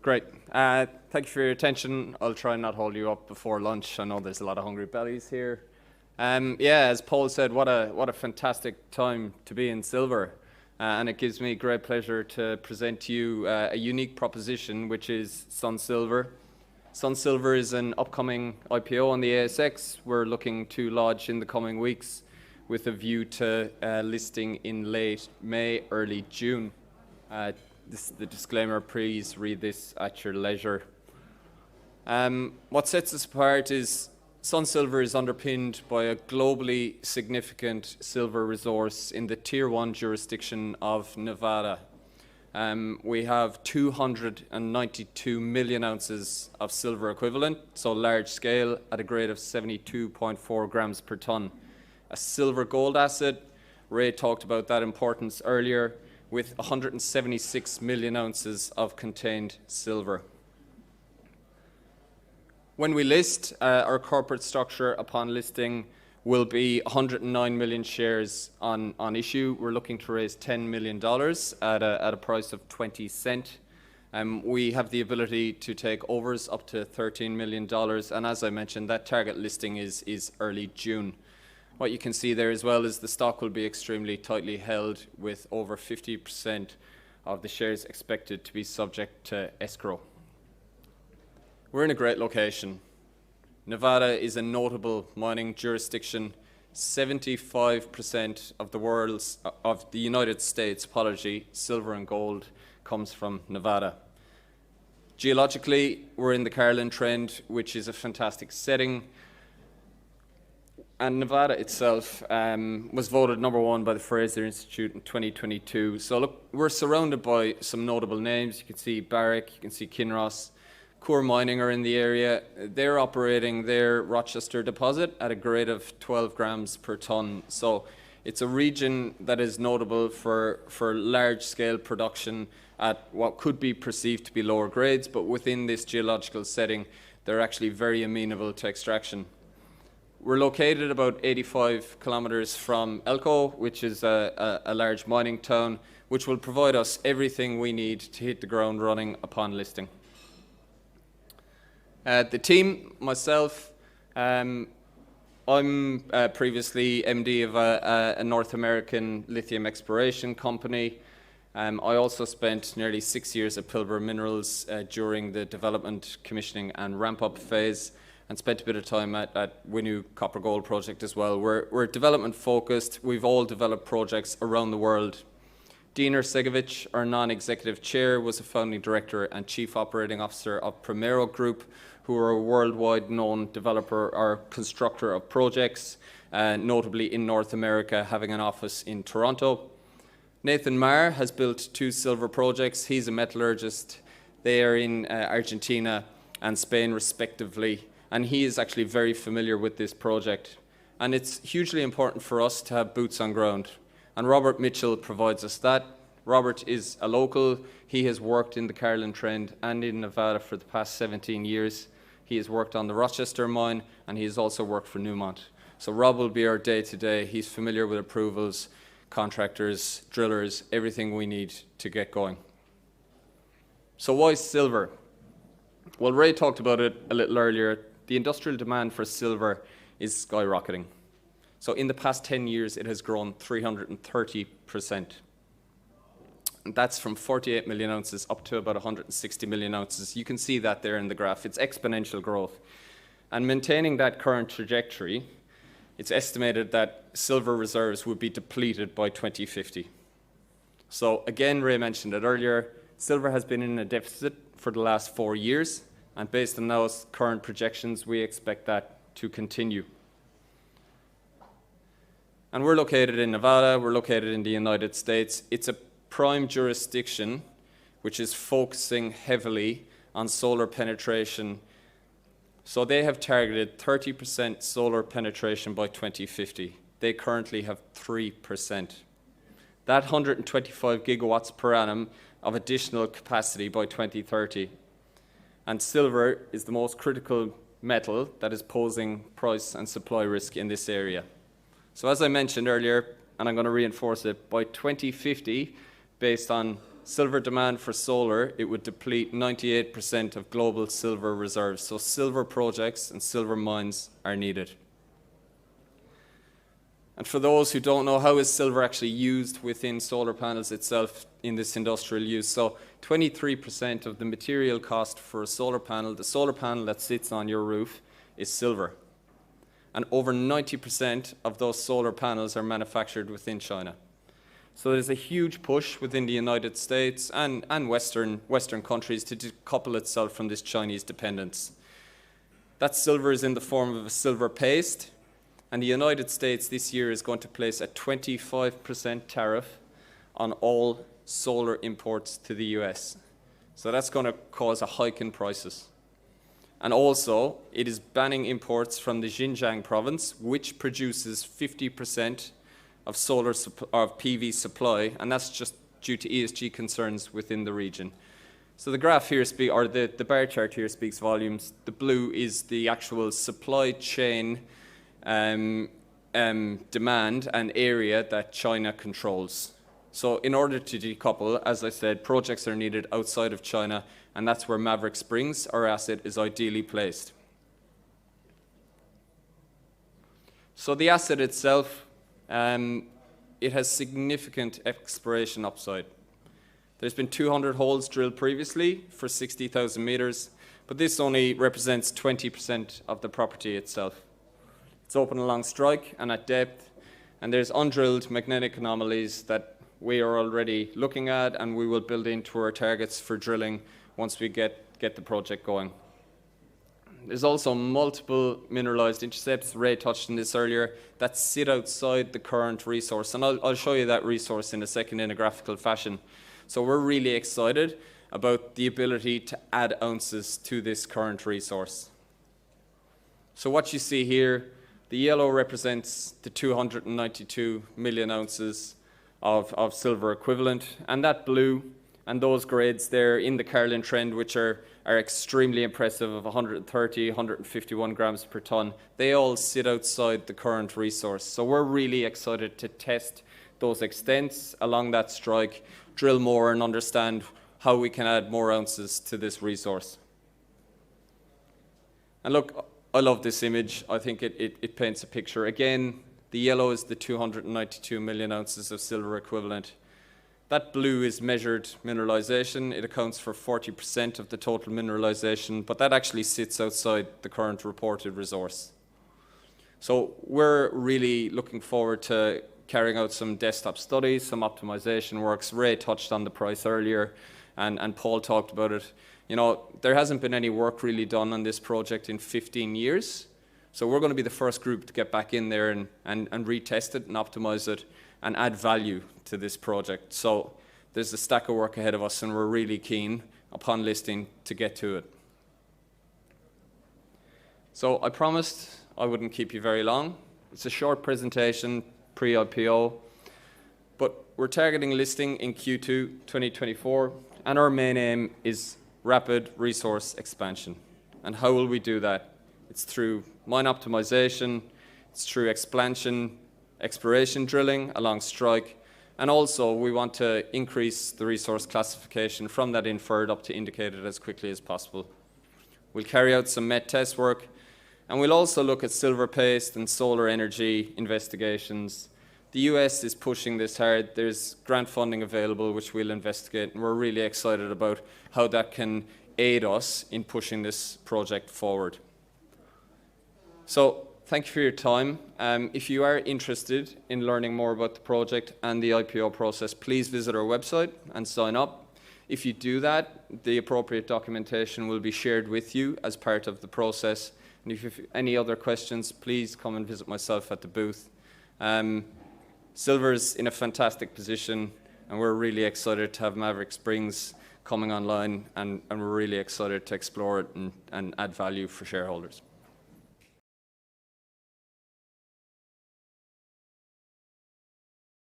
Great. Thank you for your attention. I'll try and not hold you up before lunch. I know there's a lot of hungry bellies here. Yeah, as Paul said, what a fantastic time to be in silver. And it gives me great pleasure to present to you a unique proposition, which is Sun Silver. Sun Silver is an upcoming IPO on the ASX. We're looking to lodge in the coming weeks with a view to listing in late May, early June. This is the disclaimer. Please read this at your leisure. What sets us apart is Sun Silver is underpinned by a globally significant silver resource in the Tier 1 jurisdiction of Nevada. We have 292 million ounces of silver equivalent, so large scale at a grade of 72.4 grams per tonne. A silver gold asset, Ray talked about that importance earlier, with 176 million ounces of contained silver. When we list, our corporate structure upon listing will be 109 million shares on issue. We're looking to raise $10 million at a price of 20 cents. We have the ability to take overs up to $13 million, and as I mentioned, that target listing is early June. What you can see there as well is the stock will be extremely tightly held, with over 50% of the shares expected to be subject to escrow. We're in a great location. Nevada is a notable mining jurisdiction. 75% of the United States, silver and gold comes from Nevada. Geologically, we're in the Carlin Trend, which is a fantastic setting. And Nevada itself was voted #1 by the Fraser Institute in 2022. So look, we're surrounded by some notable names. You can see Barrick, you can see Kinross. Coeur Mining are in the area. They're operating their Rochester deposit at a grade of 12 grams per tonne. So it's a region that is notable for large-scale production at what could be perceived to be lower grades, but within this geological setting, they're actually very amenable to extraction. We're located about 85 kilometers from Elko, which is a large mining town, which will provide us everything we need to hit the ground running upon listing. The team, myself, I'm previously MD of a North American lithium exploration company. I also spent nearly 6 years at Pilbara Minerals during the development, commissioning and ramp-up phase, and spent a bit of time at Winu Copper Gold Project as well. We're development focused. We've all developed projects around the world. Dean Ercegovic, our non-executive chair, was a founding director and chief operating officer of Primero Group, who are a worldwide known developer or constructor of projects, notably in North America, having an office in Toronto. Nathan Marr has built 2 silver projects. He's a metallurgist. They are in Argentina and Spain, respectively, and he is actually very familiar with this project. And it's hugely important for us to have boots on ground. And Robert Mitchell provides us that. Robert is a local. He has worked in the Carlin Trend and in Nevada for the past 17 years. He has worked on the Rochester mine, and he has also worked for Newmont. So Rob will be our day-to-day. He's familiar with approvals, contractors, drillers, everything we need to get going. So why silver? Well, Ray talked about it a little earlier. The industrial demand for silver is skyrocketing. So in the past 10 years, it has grown 330%. And that's from 48 million ounces up to about 160 million ounces. You can see that there in the graph. It's exponential growth. And maintaining that current trajectory, it's estimated that silver reserves would be depleted by 2050. So again, Ray mentioned it earlier, silver has been in a deficit for the last 4 years. And based on those current projections, we expect that to continue. And we're located in Nevada, we're located in the United States. It's a prime jurisdiction which is focusing heavily on solar penetration. So they have targeted 30% solar penetration by 2050. They currently have 3%. That 125 gigawatts per annum of additional capacity by 2030. And silver is the most critical metal that is posing price and supply risk in this area. So as I mentioned earlier, and I'm going to reinforce it, by 2050, based on silver demand for solar, it would deplete 98% of global silver reserves. So silver projects and silver mines are needed. And for those who don't know, how is silver actually used within solar panels itself in this industrial use? So 23% of the material cost for a solar panel, the solar panel that sits on your roof, is silver. And over 90% of those solar panels are manufactured within China. So there's a huge push within the United States and Western countries to decouple itself from this Chinese dependence. That silver is in the form of a silver paste, and the United States this year is going to place a 25% tariff on all solar imports to the US. So that's going to cause a hike in prices. And also, it is banning imports from the Xinjiang province, which produces 50% of PV supply, and that's just due to ESG concerns within the region. So the graph here, the bar chart here speaks volumes. The blue is the actual supply chain demand and area that China controls. So in order to decouple, as I said, projects are needed outside of China, and that's where Maverick Springs, our asset, is ideally placed. So the asset itself, it has significant exploration upside. There's been 200 holes drilled previously for 60,000 meters, but this only represents 20% of the property itself. It's open along strike and at depth, and there's undrilled magnetic anomalies that we are already looking at, and we will build into our targets for drilling once we get the project going. There's also multiple mineralized intercepts, Ray touched on this earlier, that sit outside the current resource, and I'll show you that resource in a second in a graphical fashion. So we're really excited about the ability to add ounces to this current resource. So what you see here, the yellow represents the 292 million ounces of silver equivalent, and that blue and those grades there in the Carlin trend, which are extremely impressive, of 130, 151 grams per ton, they all sit outside the current resource. So we're really excited to test those extents along that strike, drill more and understand how we can add more ounces to this resource. And look, I love this image. I think it paints a picture. Again, the yellow is the 292 million ounces of silver equivalent. That blue is measured mineralization. It accounts for 40% of the total mineralization, but that actually sits outside the current reported resource. So we're really looking forward to carrying out some desktop studies, some optimization works. Ray touched on the price earlier, and Paul talked about it. You know, there hasn't been any work really done on this project in 15 years. So we're going to be the first group to get back in there and retest it and optimize it and add value to this project. So there's a stack of work ahead of us, and we're really keen upon listing to get to it. So I promised I wouldn't keep you very long. It's a short presentation, pre-IPO, but we're targeting listing in Q2 2024, and our main aim is rapid resource expansion. And how will we do that? It's through mine optimization, it's through exploration drilling along strike, and also we want to increase the resource classification from that inferred up to indicated as quickly as possible. We'll carry out some met test work, and we'll also look at silver paste and solar energy investigations. The US is pushing this hard. There's grant funding available, which we'll investigate, and we're really excited about how that can aid us in pushing this project forward. So thank you for your time. If you are interested in learning more about the project and the IPO process, please visit our website and sign up. If you do that, the appropriate documentation will be shared with you as part of the process. And if you have any other questions, please come and visit myself at the booth. Silver's in a fantastic position, and we're really excited to have Maverick Springs coming online, and we're really excited to explore it and add value for shareholders.